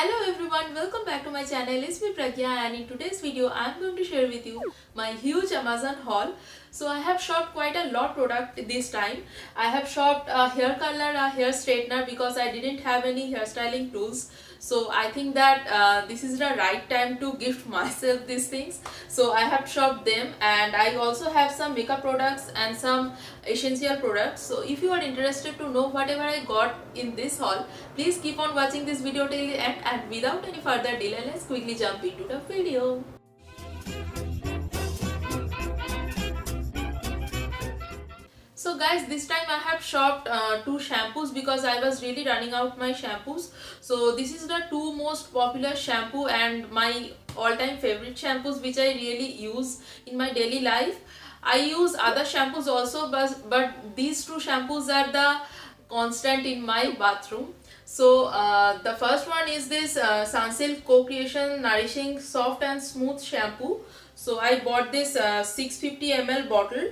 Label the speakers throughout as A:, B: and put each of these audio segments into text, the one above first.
A: Hello everyone, welcome back to my channel. It's me Pragya, and in today's video I'm going to share with you my huge Amazon haul. So I have shopped quite a lot product this time. I have shopped a hair curler, a hair straightener because I didn't have any hairstyling tools. So I think that this is the right time to gift myself these things. So I have shopped them, and I also have some makeup products and some essential products. So if you are interested to know whatever I got in this haul, please keep on watching this video till the end, and without any further delay, let's quickly jump into the video. So guys, this time I have shopped two shampoos because I was really running out my shampoos. So this is the two most popular shampoo and my all-time favorite shampoos which I really use in my daily life. I use other shampoos also, but these two shampoos are the constant in my bathroom. So the first one is this Sunsilk Co-Creation Nourishing Soft and Smooth Shampoo. So I bought this 650 ml bottle.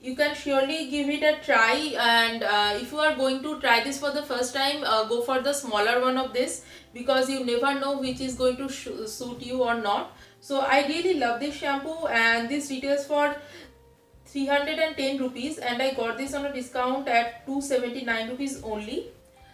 A: You can surely give it a try, and if you are going to try this for the first time, go for the smaller one of this because you never know which is going to suit you or not. So I really love this shampoo, and this retails for 310 rupees, and I got this on a discount at 279 rupees only.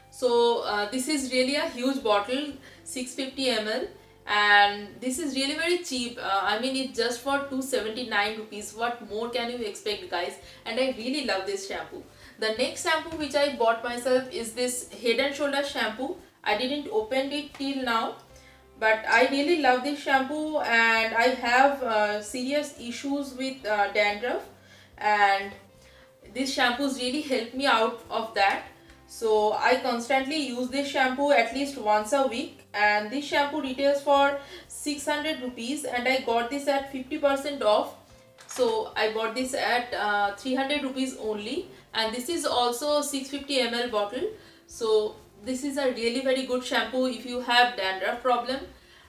A: So this is really a huge bottle, 650 ml, and this is really very cheap. I mean, it's just for 279 rupees. What more can you expect, guys? And I really love this shampoo. The next shampoo which I bought myself is this Head and Shoulder shampoo. I didn't open it till now, but I really love this shampoo, and I have serious issues with dandruff, and this shampoos really helped me out of that. So I constantly use this shampoo at least once a week, and this shampoo retails for 600 rupees, and I got this at 50% off. So I bought this at 300 rupees only, and this is also 650 ml bottle. So this is a really very good shampoo if you have dandruff problem.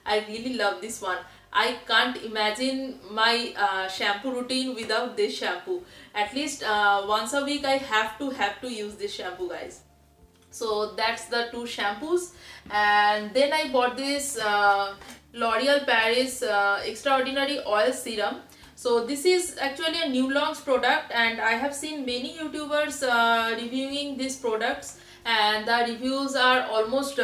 A: I really love this one. I can't imagine my shampoo routine without this shampoo. At least once a week I have to use this shampoo, guys. So that's the two shampoos, and then I bought this L'Oreal Paris Extraordinary Oil Serum. So this is actually a new launch product, and I have seen many YouTubers reviewing these products, and the reviews are almost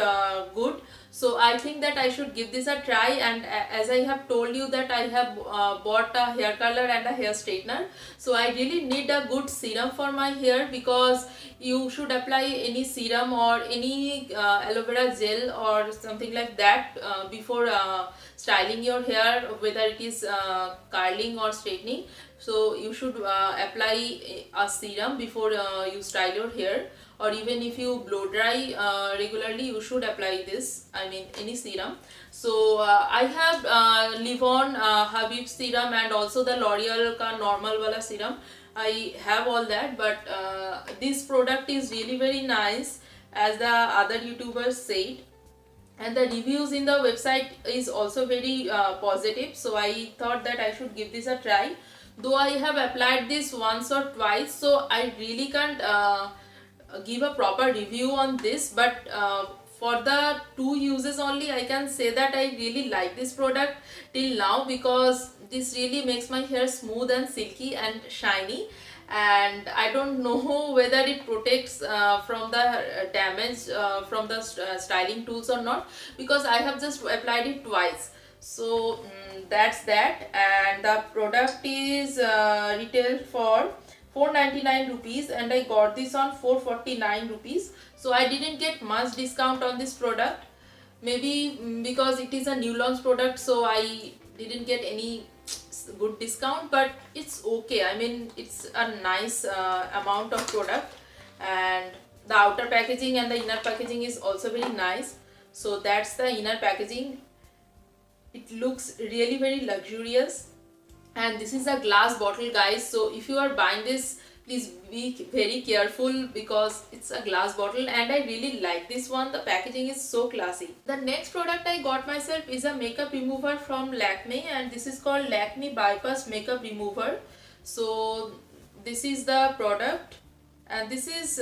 A: good. So I think that I should give this a try, and as I have told you that I have bought a hair curler and a hair straightener. So I really need a good serum for my hair, because you should apply any serum or any aloe vera gel or something like that before styling your hair, whether it is curling or straightening. So you should apply a serum before you style your hair, or even if you blow dry regularly, you should apply this, I mean any serum. So I have Livon Habib serum, and also the L'Oreal ka normal wala serum. I have all that, but this product is really very nice, as the other YouTubers said, and the reviews in the website is also very positive. So I thought that I should give this a try, though I have applied this once or twice, so I really can't give a proper review on this, but for the two uses only I can say that I really like this product till now, because this really makes my hair smooth and silky and shiny, and I don't know whether it protects from the damage from the styling tools or not, because I have just applied it twice. So that's that, and the product is retailed for 499 rupees, and I got this on 449 rupees. So I didn't get much discount on this product, maybe because it is a new launch product, so I didn't get any good discount, but it's okay. I mean, it's a nice amount of product, and the outer packaging and the inner packaging is also very nice. So that's the inner packaging. It looks really very luxurious, and this is a glass bottle, guys. So if you are buying this, please be very careful because it's a glass bottle, and I really like this one. The packaging is so classy. The next product I got myself is a makeup remover from Lakme, and this is called Lakme Bypass Makeup Remover. So this is the product, and this is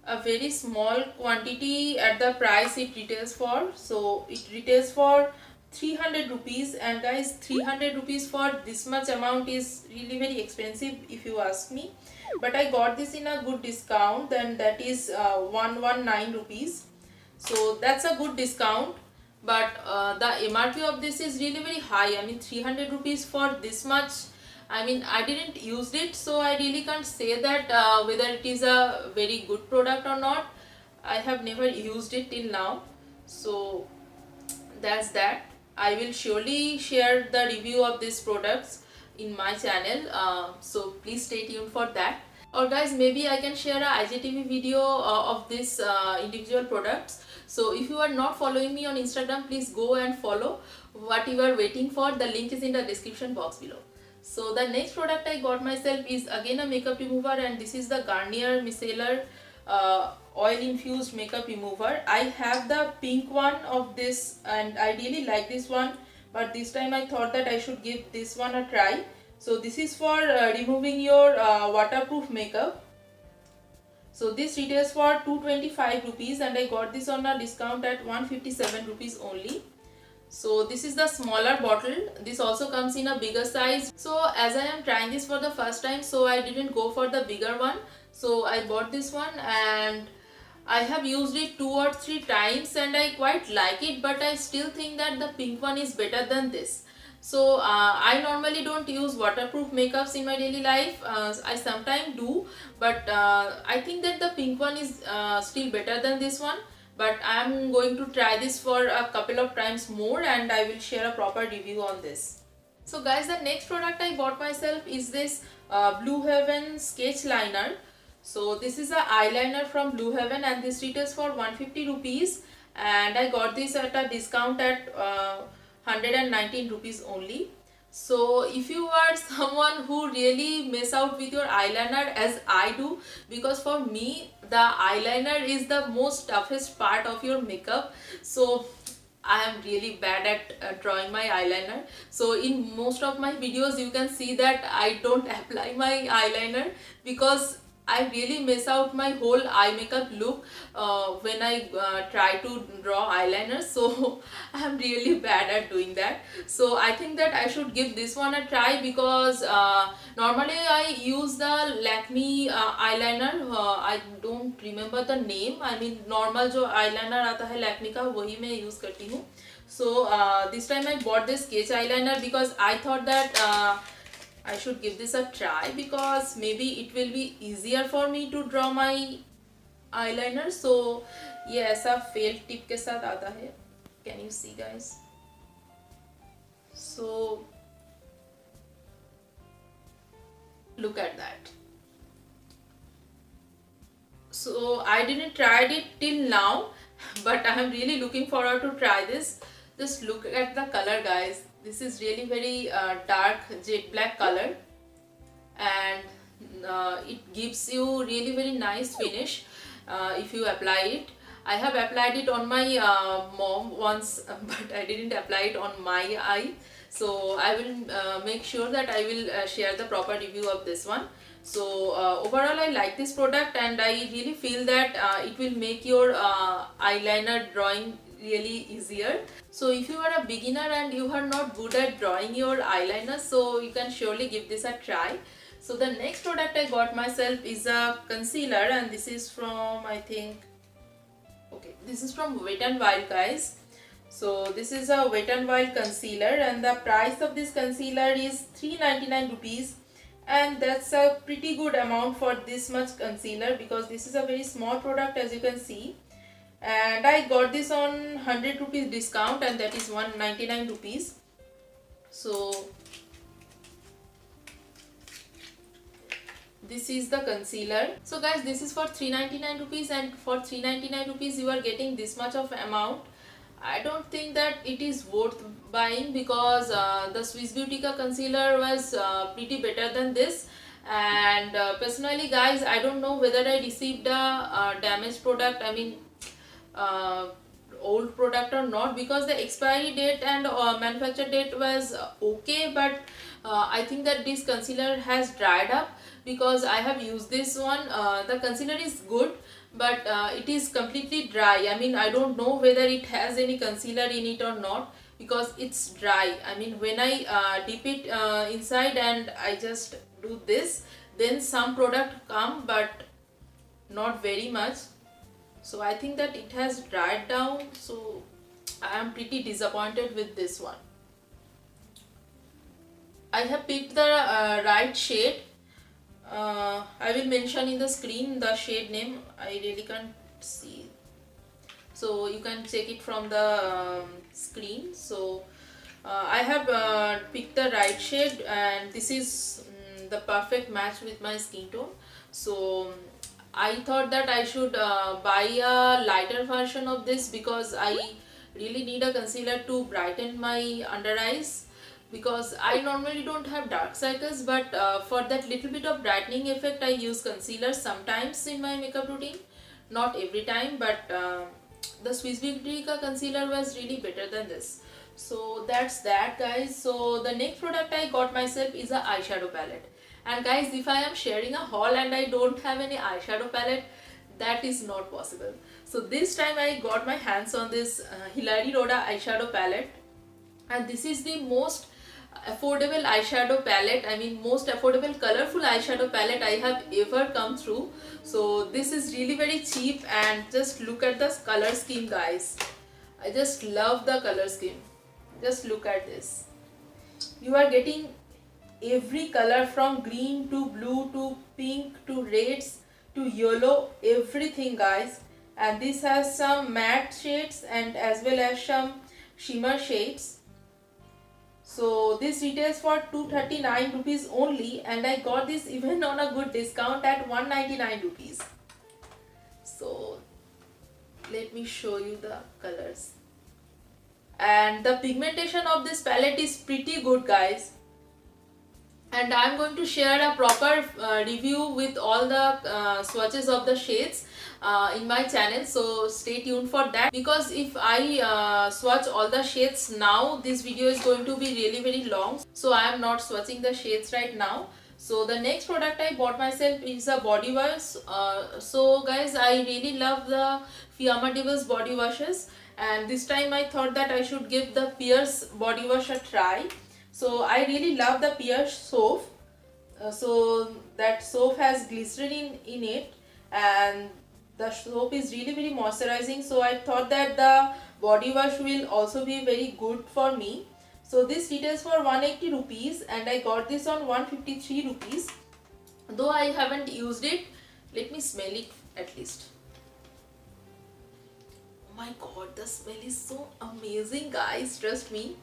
A: a very small quantity at the price it retails for. So it retails for 300 rupees, and guys, 300 rupees for this much amount is really very expensive if you ask me. But I got this in a good discount, and that is 119 rupees. So that's a good discount. But the MRP of this is really very high. I mean, 300 rupees for this much. I mean, I didn't use it, so I really can't say that whether it is a very good product or not. I have never used it till now. So that's that. I will surely share the review of these products in my channel, so please stay tuned for that. Or guys, maybe I can share a IGTV video of this individual products. So if you are not following me on Instagram, please go and follow. What you are waiting for, the link is in the description box below. So the next product I got myself is again a makeup remover, and this is the Garnier Micellar oil infused makeup remover. I have the pink one of this and I really like this one, but this time I thought that I should give this one a try. So this is for removing your waterproof makeup. So this retails for 225 rupees, and I got this on a discount at 157 rupees only. So this is the smaller bottle. This also comes in a bigger size. So as I am trying this for the first time, so I didn't go for the bigger one. So I bought this one, and I have used it 2 or 3 times and I quite like it, but I still think that the pink one is better than this. So I normally don't use waterproof makeups in my daily life. I sometimes do, but I think that the pink one is still better than this one. But I am going to try this for a couple of times more, and I will share a proper review on this. So guys, the next product I bought myself is this Blue Heaven sketch liner. So this is a eyeliner from Blue Heaven, and this retails for 150 rupees, and I got this at a discount at 119 rupees only. So if you are someone who really miss out with your eyeliner as I do, because for me the eyeliner is the most toughest part of your makeup. So I am really bad at drawing my eyeliner. So in most of my videos you can see that I don't apply my eyeliner because I really miss out my whole eye makeup look when I try to draw eyeliner. So I am really bad at doing that. So I think that I should give this one a try, because normally I use the Lakme eyeliner. I don't remember the name. I mean normal जो eyeliner आता है Lakme का वही मैं use करती हूँ. So this time I bought this sketch eyeliner because I thought that I should give this a try, because maybe it will be easier for me to draw my eyeliner. So ये ऐसा fail tip के साथ आता है. Can you see guys? So look at that. So I didn't try it till now, but I am really looking forward to try this. Just look at the color guys. This is really very dark jet black color, and it gives you really very nice finish if you apply it. I have applied it on my mom once, but I didn't apply it on my eye. So I will make sure that I will share the proper review of this one. So overall I like this product, and I really feel that it will make your eyeliner drawing really easier. So if you are a beginner and you are not good at drawing your eyeliner, so you can surely give this a try. So the next product I got myself is a concealer, and this is from, I think, okay, this is from Wet n Wild guys. So this is a Wet n Wild concealer, and the price of this concealer is 399 rupees, and that's a pretty good amount for this much concealer, because this is a very small product as you can see. And I got this on 100 rupees discount, and that is 199 rupees. So this is the concealer. So guys, this is for 399 rupees, and for 399 rupees you are getting this much of amount. I don't think that it is worth buying, because the Swiss Beautica concealer was pretty better than this. And personally guys, I don't know whether I received a damaged product, I mean old product or not, because the expiry date and manufacture date was okay, but I think that this concealer has dried up, because I have used this one. The concealer is good, but it is completely dry. I mean, I don't know whether it has any concealer in it or not, because it's dry. I mean, when I dip it inside and I just do this, then some product come, but not very much. So I think that it has dried down, so I am pretty disappointed with this one. I have picked the right shade. I will mention in the screen the shade name. I really can't see, so you can check it from the screen. So I have picked the right shade, and this is the perfect match with my skin tone. So I thought that I should buy a lighter version of this, because I really need a concealer to brighten my under eyes, because I normally don't have dark circles, but for that little bit of brightening effect I use concealer sometimes in my makeup routine, not every time. But the Swiss Beauty ka concealer was really better than this. So that's that, guys. So the next product I got myself is a eyeshadow palette. And guys, if I am sharing a haul and I don't have any eyeshadow palette, that is not possible. So this time I got my hands on this Hilary Rhoda eyeshadow palette, and this is the most affordable eyeshadow palette. I mean, most affordable colorful eyeshadow palette I have ever come through. So this is really very cheap, and just look at the color scheme, guys. I just love the color scheme. Just look at this. You are getting every color from green to blue to pink to reds to yellow, everything, guys. And this has some matte shades and as well as some shimmer shades. So this retails for 239 rupees only, and I got this even on a good discount at 199 rupees. So let me show you the colors. And the pigmentation of this palette is pretty good, guys. And I am going to share a proper review with all the swatches of the shades in my channel, so stay tuned for that, because if I swatch all the shades now, this video is going to be really very long, so I am not swatching the shades right now. So the next product I bought myself is a body wash. So guys, I really love the Fiamma Devils body washes, and this time I thought that I should give the Pierce body wash a try. So I really love the Pierce soap. So that soap has glycerin in it, and the soap is really very moisturizing. So I thought that the body wash will also be very good for me. So this retails for 180 rupees, and I got this on 153 rupees. Though I haven't used it, let me smell it at least. Oh my god, the smell is so amazing, guys, trust me.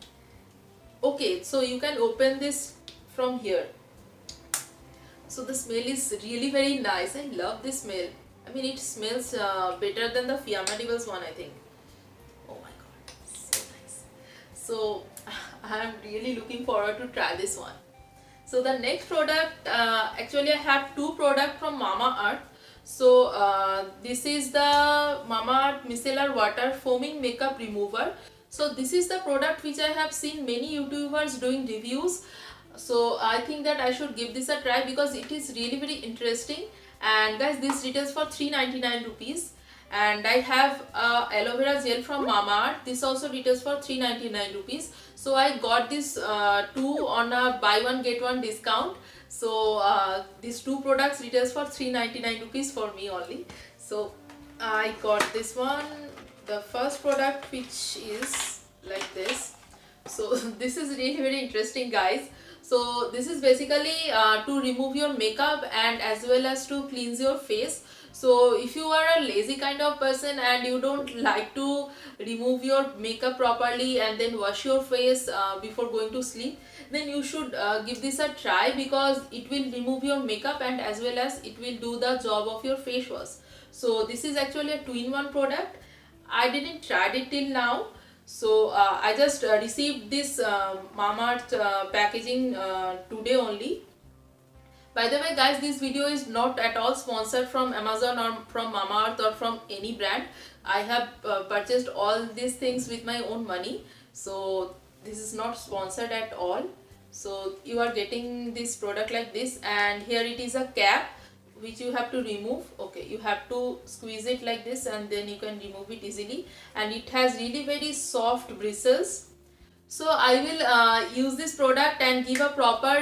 A: Okay, so you can open this from here. So the smell is really very nice. I love this smell. I mean, it smells better than the Fiamma Devils one, I think. Oh my god, so nice. So I am really looking forward to try this one. So the next product, actually I have two products from Mamaearth. So this is the Mamaearth Micellar Water Foaming Makeup Remover. So this is the product which I have seen many YouTubers doing reviews. So I think that I should give this a try, because it is really very interesting. And guys, this retails for 399 rupees. And I have aloe vera gel from Mamaearth. This also retails for 399 rupees. So I got this two on a buy one get one discount. So these two products retails for 399 rupees for me only. So I got this one, the first product, which is like this. So this is really very interesting, guys. So this is basically to remove your makeup and as well as to cleanse your face. So if you are a lazy kind of person and you don't like to remove your makeup properly and then wash your face before going to sleep, then you should give this a try, because it will remove your makeup and as well as it will do the job of your face wash. So this is actually a two-in-one product. I didn't try it till now. So I just received this Mamaearth packaging today only. By the way, guys, this video is not at all sponsored from Amazon or from Mamaearth or from any brand. I have purchased all these things with my own money. So this is not sponsored at all. So you are getting this product like this, and here it is a cap which you have to remove. Okay, you have to squeeze it like this and then you can remove it easily, and it has really very soft bristles. So I will use this product and give a proper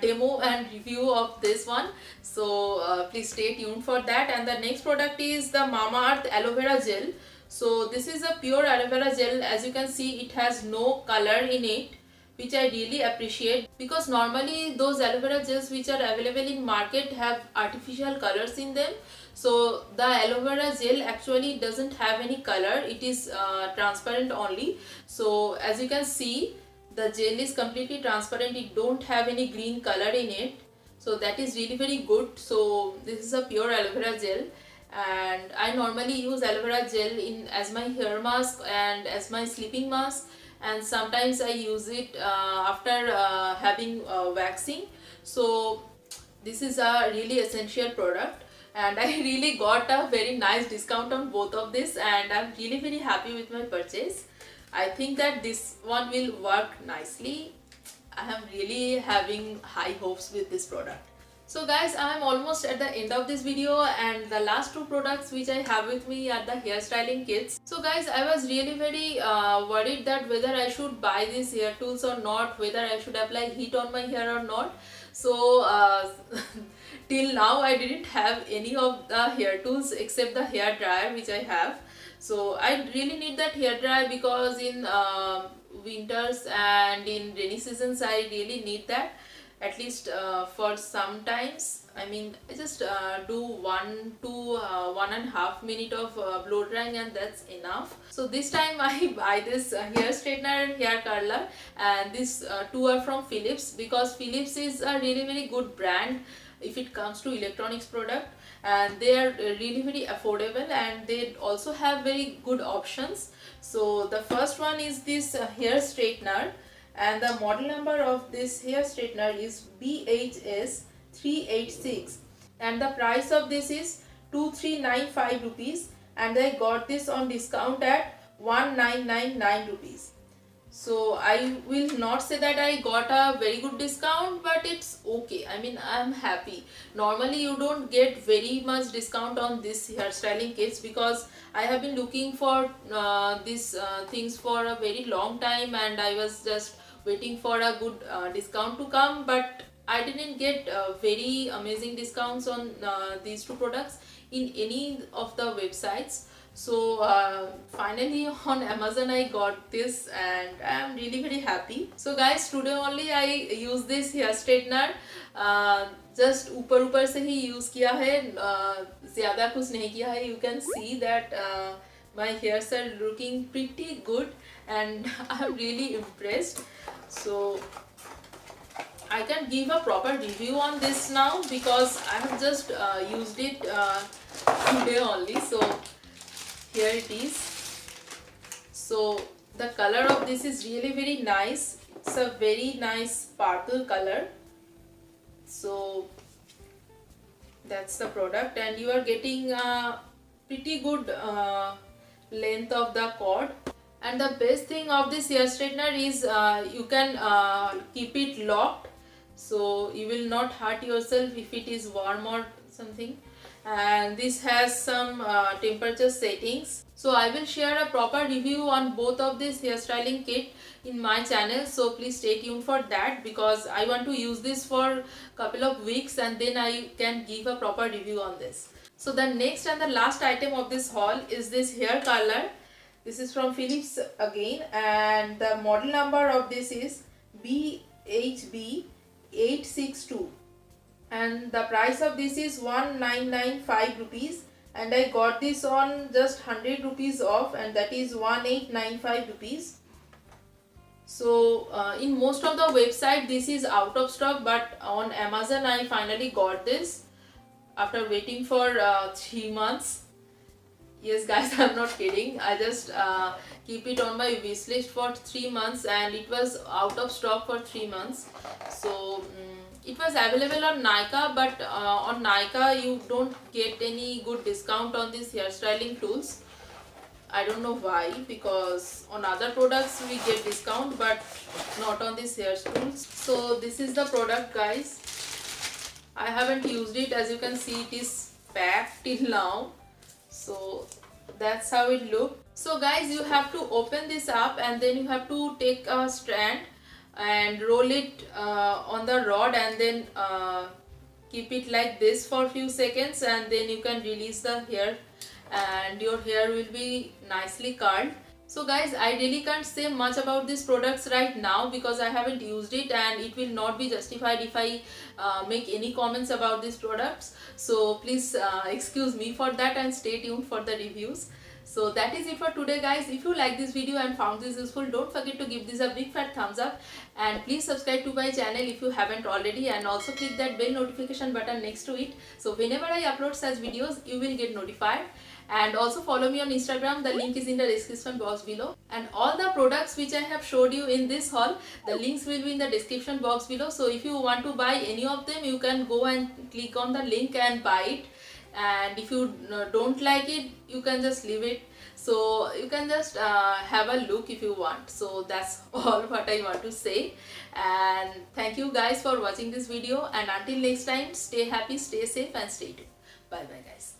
A: demo and review of this one. So please stay tuned for that. And the next product is the Mamaearth aloe vera gel. So this is a pure aloe vera gel. As you can see, it has no color in it, which I really appreciate, because normally those aloe vera gels which are available in market have artificial colors in them. So the aloe vera gel actually doesn't have any color, it is transparent only. So as you can see, the gel is completely transparent, it don't have any green color in it. So that is really very good. So this is a pure aloe vera gel, and I normally use aloe vera gel in as my hair mask and as my sleeping mask, and sometimes I use it after having waxing. So this is a really essential product, and I really got a very nice discount on both of this, and I'm really very happy with my purchase. I think that this one will work nicely. I am really having high hopes with this product. So guys, I am almost at the end of this video, and the last two products which I have with me are the hairstyling kits. So guys, I was really very worried that whether I should buy these hair tools or not, whether I should apply heat on my hair or not. So till now I didn't have any of the hair tools except the hair dryer which I have. So I really need that hair dryer because in winters and in rainy seasons I really need that, at least for some times. I mean, I just do 1 to 1.5 minute of blow drying, and that's enough. So this time I buy this hair straightener and hair curler, and these two are from Philips, because Philips is a really very good brand if it comes to electronics product, and they are really very affordable, and they also have very good options. So the first one is this hair straightener, and the model number of this hair straightener is BHS 386, and the price of this is 2395 rupees, and I got this on discount at 1999 rupees. So I will not say that I got a very good discount, but it's okay. I mean, I'm happy. Normally you don't get very much discount on this hairstyling kits, because I have been looking for these things for a very long time, and I was just waiting for a good discount to come, but I didn't get very amazing discounts on these two products in any of the websites. So finally on Amazon I got this, and I am really very happy. So guys, today only I use this hair straightener. Just ऊपर से ही use किया है, ज़्यादा कुछ नहीं किया है. You can see that my hairs are looking pretty good, and I am really impressed. So I can give a proper review on this now, because I have just used it today only. So here it is. So the color of this is really very nice. It's a very nice purple color. So that's the product, and you are getting a pretty good length of the cord. And the best thing of this hair straightener is you can keep it locked, so you will not hurt yourself if it is warm or something. And this has some temperature settings. So I will share a proper review on both of this hairstyling kit in my channel, so please stay tuned for that, because I want to use this for couple of weeks and then I can give a proper review on this. So the next and the last item of this haul is this hair curler. This is from Philips again, and the model number of this is BHB 862, and the price of this is 1995 rupees, and I got this on just 100 rupees off, and that is 1895 rupees. So in most of the website this is out of stock, but on Amazon I finally got this after waiting for 3 months. Yes guys, I'm not kidding. I just keep it on my wish list for 3 months, and it was out of stock for 3 months. So it was available on Nykaa, but on Nykaa you don't get any good discount on these hairstyling tools. I don't know why, because on other products we get discount, but not on these hair tools. So this is the product guys. I haven't used it. As you can see, it is packed till now. So that's how it looks. So guys, you have to open this up and then you have to take a strand and roll it on the rod, and then keep it like this for a few seconds, and then you can release the hair and your hair will be nicely curled. So guys, I really can't say much about these products right now because I haven't used it, and it will not be justified if I make any comments about these products. So please excuse me for that and stay tuned for the reviews. So that is it for today guys. If you like this video and found this useful, don't forget to give this a big fat thumbs up, and please subscribe to my channel if you haven't already, and also click that bell notification button next to it, so whenever I upload such videos you will get notified. And also follow me on Instagram, the link is in the description box below, and all the products which I have showed you in this haul, the links will be in the description box below. So if you want to buy any of them, you can go and click on the link and buy it, and if you don't like it, you can just leave it. So you can just have a look if you want. So that's all what I want to say, and thank you guys for watching this video, and until next time, stay happy, stay safe and stay tuned. Bye bye guys.